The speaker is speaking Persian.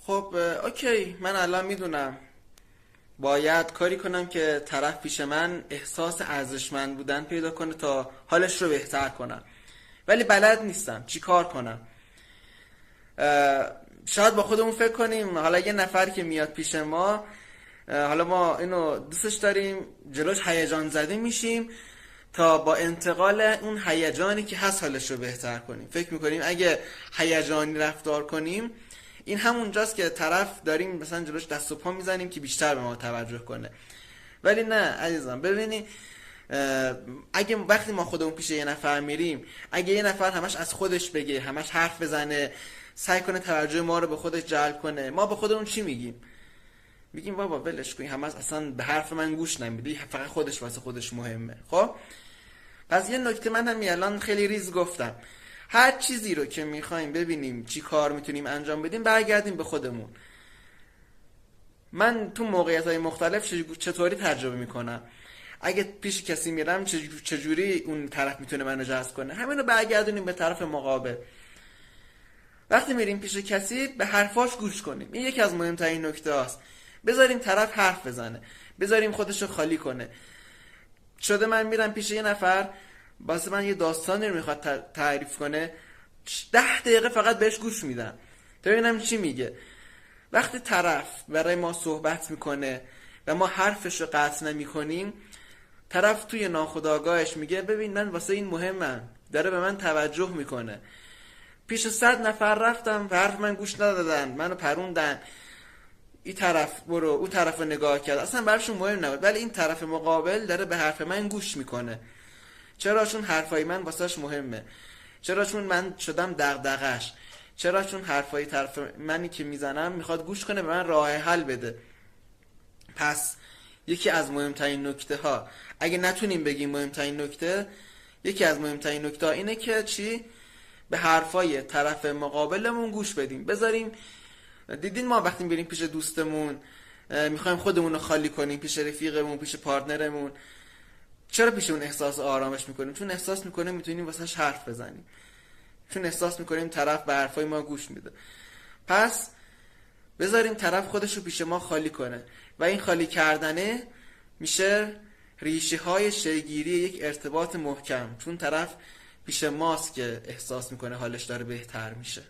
خب اوکی، من الان میدونم باید کاری کنم که طرف پیش من احساس ارزشمند بودن پیدا کنه تا حالش رو بهتر کنم، ولی بلد نیستم چی کار کنم. شاید با خودمون فکر کنیم حالا یه نفر که میاد پیش ما، حالا ما اینو دوستش داریم، جلوش هیجان زده میشیم تا با انتقال اون هیجانی که هست حالش رو بهتر کنیم. فکر میکنیم اگه هیجانی رفتار کنیم این همونجاست که طرف داریم مثلا جلوش دست و پا میزنیم که بیشتر به ما توجه کنه. ولی نه عزیزم، ببینی اگه وقتی ما خودمون پیش یه نفر میریم، اگه یه نفر همش از خودش بگه، همش حرف بزنه، سعی کنه توجه ما رو به خودش جلب کنه، ما به خودمون چی میگیم؟ میگیم بابا ولش کن، همش اصلا به حرف من گوش نمیده، فقط خودش واسه خودش مهمه. خب پس یه نکته من هم الان خیلی ریز گفتم، هر چیزی رو که میخوایم ببینیم چی کار میتونیم انجام بدیم برگردیم به خودمون. من تو موقعیت‌های مختلف چطوری تجربه میکنم، اگه پیش کسی میرم چجوری اون طرف میتونه منو جذب کنه، همین رو برگردونیم به طرف مقابل. وقتی میریم پیش کسی به حرفاش گوش کنیم، این یکی از مهمترین نکته هاست. بذاریم طرف حرف بزنه، بذاریم خودشو خالی کنه. شده من میرم پیش یه نفر، واسه من یه داستانی رو میخواد تعریف کنه، 10 دقیقه فقط بهش گوش میدم تا ببینم چی میگه. وقتی طرف برای ما صحبت میکنه و ما حرفش رو قطع نمیکنیم، طرف توی ناخودآگاهش میگه ببین من واسه این مهمم، داره به من توجه میکنه. پیش 100 نفر رفتم و حرف من گوش ندادن، منو پروندن، این طرف برو اون طرف رو نگاه کرد، اصلا براشون مهم نبود، ولی این طرف مقابل داره به حرف من گوش میکنه. چرا؟ چون حرفای من واسهش مهمه. چرا؟ چون من شدم دغدغش. چرا؟ چون حرفای طرف منی که میزنم میخواد گوش کنه، به من راه حل بده. پس یکی از مهمترین نکته ها، اگه نتونیم بگیم مهمترین نکته، یکی از مهمترین نکته ها اینه که چی؟ به حرفای طرف مقابلمون گوش بدیم. بذاریم، دیدین ما وقتی بریم پیش دوستمون میخوایم خودمون رو خالی کنیم، پیش رفیقمون، پیش پارتنرمون، چرا پیش اون احساس آرامش میکنیم؟ چون احساس میکنیم میتونیم واسهش حرف بزنیم، چون احساس میکنیم طرف به حرفای ما گوش میده. پس بذاریم طرف خودش رو پیش ما خالی کنه و این خالی کردنه میشه ریشه های شکل‌گیری یک ارتباط محکم، چون طرف پیش ماست که احساس میکنه حالش داره بهتر میشه.